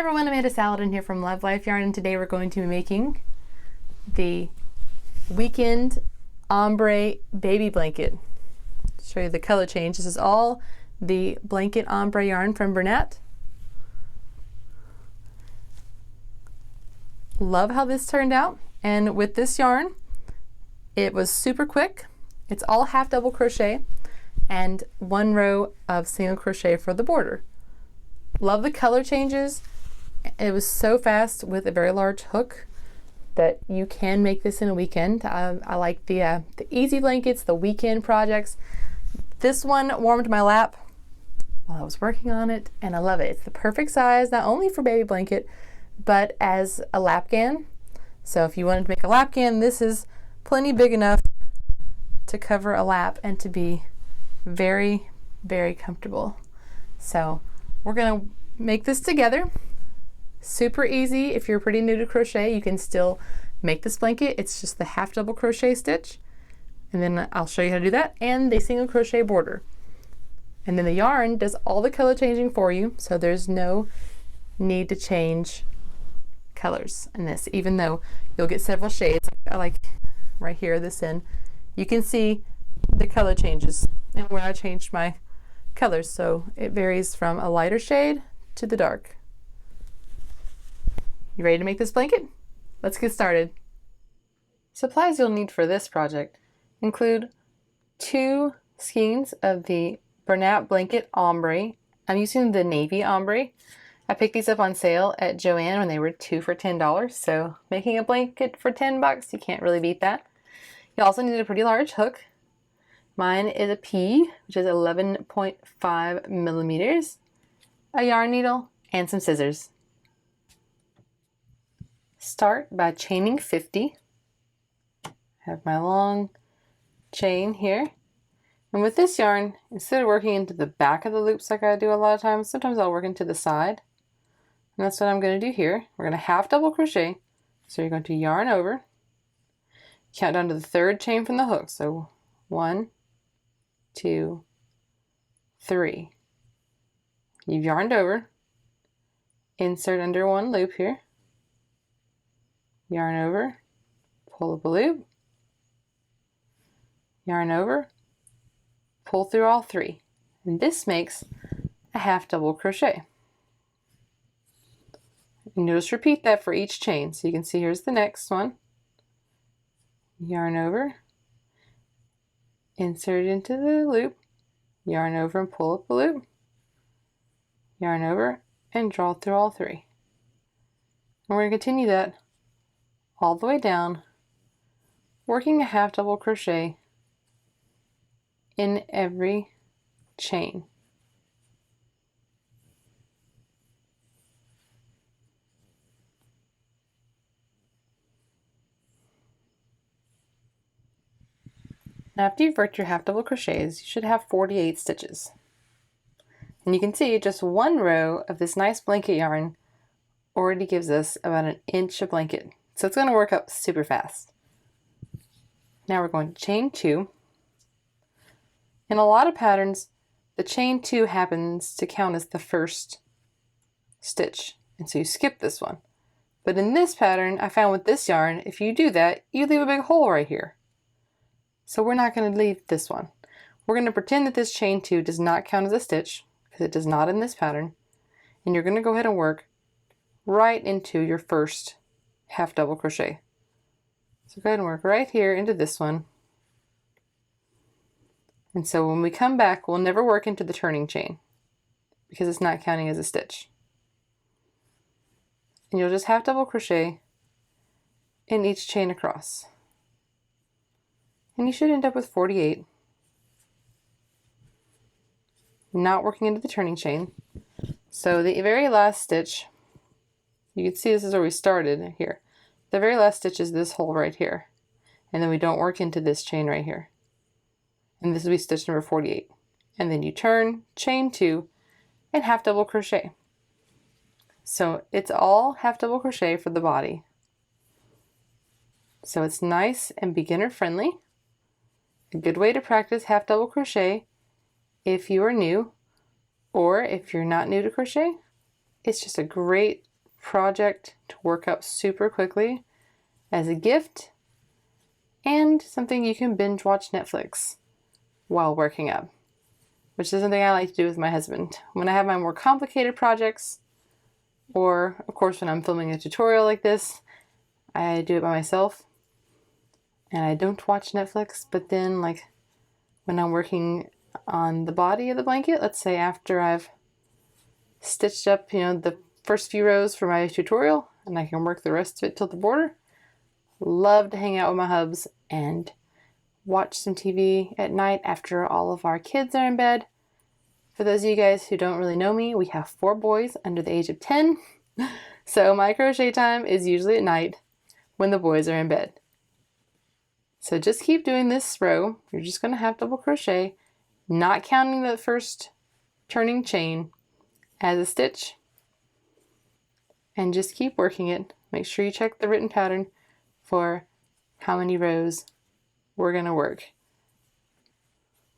everyone, Amanda Saladin here from Love Life Yarn, and today we're going to be making the weekend ombre baby blanket. Show you the color change. This is all the blanket ombre yarn from Bernat. Love how this turned out, and with this yarn it was super quick. It's all half double crochet and one row of single crochet for the border. Love the color changes. It was so fast with a very large hook that you can make this in a weekend. I like the easy blankets, the weekend projects. This one warmed my lap while I was working on it, and I love it. It's the perfect size, not only for baby blanket, but as a lapgan. So if you wanted to make a lapgan, this is plenty big enough to cover a lap and to be very, very comfortable. So we're gonna make this together. Super easy. If you're pretty new to crochet, you can still make this blanket. It's just the half double crochet stitch, and then I'll show you how to do that, and the single crochet border. And then the yarn does all the color changing for you, so there's no need to change colors in this, even though you'll get several shades. I like right here, this end, you can see the color changes and where I changed my colors, so it varies from a lighter shade to the dark. You ready to make this blanket? Let's get started. Supplies you'll need for this project include 2 skeins of the Bernat blanket ombre. I'm using the navy ombre. I picked these up on sale at Joann when they were 2 for $10, so making a blanket for 10 bucks, you can't really beat that. You also need a pretty large hook. Mine is a P, which is 11.5 millimeters, a yarn needle, and some scissors. Start by chaining 50. I have my long chain here. And with this yarn, instead of working into the back of the loops like I do a lot of times, sometimes I'll work into the side. And that's what I'm going to do here. We're going to half double crochet. So you're going to yarn over, count down to the 3rd chain from the hook. So 1, 2, 3. You've yarned over, insert under one loop here, yarn over, pull up a loop, yarn over, pull through all 3, and this makes a half double crochet. And you'll just repeat that for each chain. So you can see here's the next one, yarn over, insert into the loop, yarn over and pull up a loop, yarn over and draw through all 3. And we're going to continue that all the way down, working a half double crochet in every chain. Now after you've worked your half double crochets, you should have 48 stitches. And you can see just one row of this nice blanket yarn already gives us about 1 inch of blanket. So it's going to work up super fast. Now we're going to chain 2. In a lot of patterns, the chain 2 happens to count as the first stitch, and so you skip this one. But in this pattern, I found with this yarn, if you do that, you leave a big hole right here. So we're not going to leave this one. We're going to pretend that this chain 2 does not count as a stitch, because it does not in this pattern, and you're going to go ahead and work right into your first half double crochet. So go ahead and work right here into this one. And so when we come back, we'll never work into the turning chain because it's not counting as a stitch. And you'll just half double crochet in each chain across. And you should end up with 48. Not working into the turning chain. So the very last stitch, you can see this is where we started here. The very last stitch is this hole right here. And then we don't work into this chain right here. And this will be stitch number 48. And then you turn, chain 2, and half double crochet. So it's all half double crochet for the body. So it's nice and beginner friendly. A good way to practice half double crochet if you are new, or if you're not new to crochet. It's just a great project to work up super quickly as a gift and something you can binge watch Netflix while working up, which is something I like to do with my husband. When I have my more complicated projects, or of course when I'm filming a tutorial like this, I do it by myself and I don't watch Netflix. But then like when I'm working on the body of the blanket, let's say after I've stitched up, the first few rows for my tutorial and I can work the rest of it till the border, love to hang out with my hubs and watch some TV at night after all of our kids are in bed. For those of you guys who don't really know me, we have 4 boys under the age of 10. So my crochet time is usually at night when the boys are in bed. So just keep doing this row. You're just going to half double crochet, not counting the first turning chain as a stitch, and just keep working it. Make sure you check the written pattern for how many rows we're going to work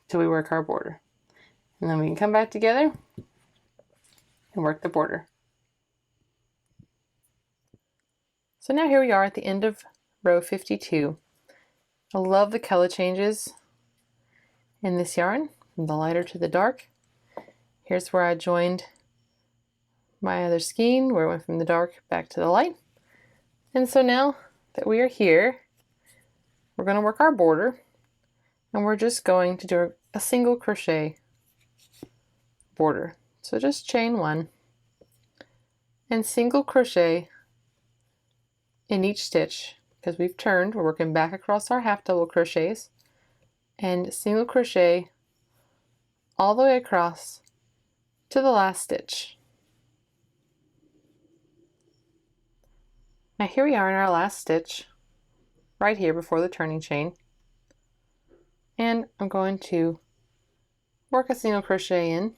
till we work our border. And then we can come back together and work the border. So now here we are at the end of row 52. I love the color changes in this yarn, from the lighter to the dark. Here's where I joined my other skein, where it went from the dark back to the light. And so now that we are here, we're going to work our border, and we're just going to do a single crochet border. So just chain 1 and single crochet in each stitch, because we've turned, we're working back across our half double crochets, and single crochet all the way across to the last stitch. Now here we are in our last stitch, right here before the turning chain, and I'm going to work a single crochet in,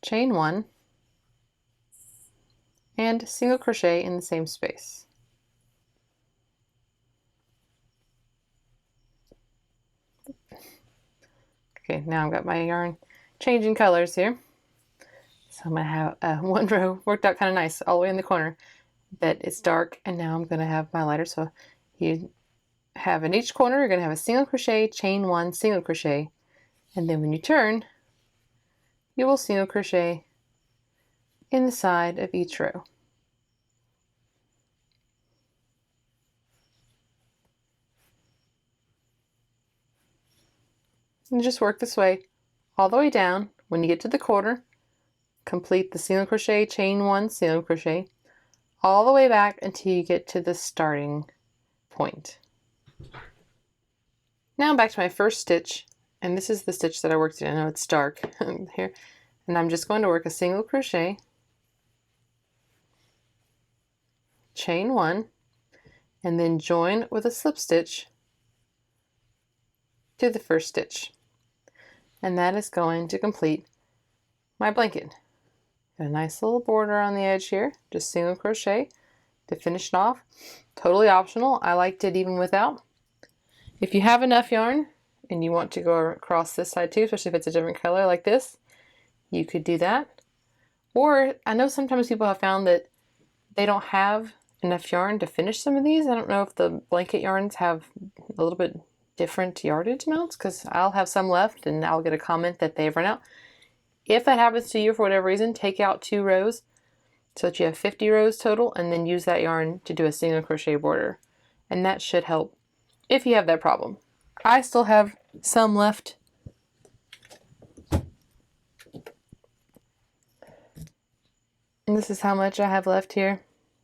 chain 1, and single crochet in the same space. Okay, now I've got my yarn changing colors here. So I'm going to have one row worked out kind of nice all the way in the corner, but it's dark, and now I'm going to have my lighter. So you have in each corner, you're going to have a single crochet, chain 1, single crochet, and then when you turn, you will single crochet in the side of each row. And just work this way all the way down. When you get to the corner, complete the single crochet, chain 1, single crochet, all the way back until you get to the starting point. Now back to my first stitch, and this is the stitch that I worked in. I know it's dark here, and I'm just going to work a single crochet, chain 1, and then join with a slip stitch to the first stitch, and that is going to complete my blanket. Got a nice little border on the edge here, just single crochet to finish it off. Totally optional. I liked it even without. If you have enough yarn and you want to go across this side too, especially if it's a different color like this, you could do that. Or I know sometimes people have found that they don't have enough yarn to finish some of these. I don't know if the blanket yarns have a little bit different yardage amounts, because I'll have some left and I'll get a comment that they've run out. If that happens to you for whatever reason, take out 2 rows so that you have 50 rows total, and then use that yarn to do a single crochet border, and that should help if you have that problem. I still have some left. And this is how much I have left here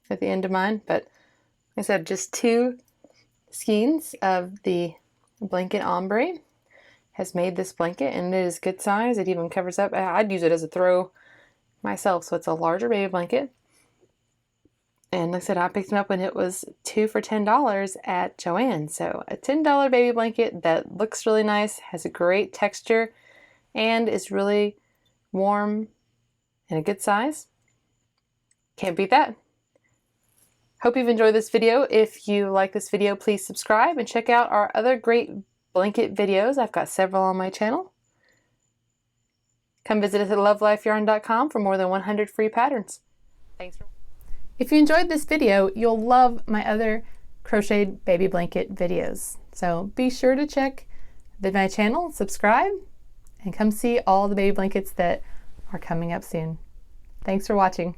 at the end of mine, but like I said, just 2 skeins of the blanket Ombre has made this blanket, and it is good size. It even covers up. I'd use it as a throw myself, so it's a larger baby blanket. And like I said, I picked them up when it was 2 for $10 at Joann's. So a $10 baby blanket that looks really nice, has a great texture, and is really warm and a good size. Can't beat that. Hope you've enjoyed this video. If you like this video, please subscribe and check out our other great blanket videos. I've got several on my channel. Come visit us at love.life.yarn.com for more than 100 free patterns. Thanks. If you enjoyed this video, you'll love my other crocheted baby blanket videos. So be sure to check my channel, subscribe, and come see all the baby blankets that are coming up soon. Thanks for watching.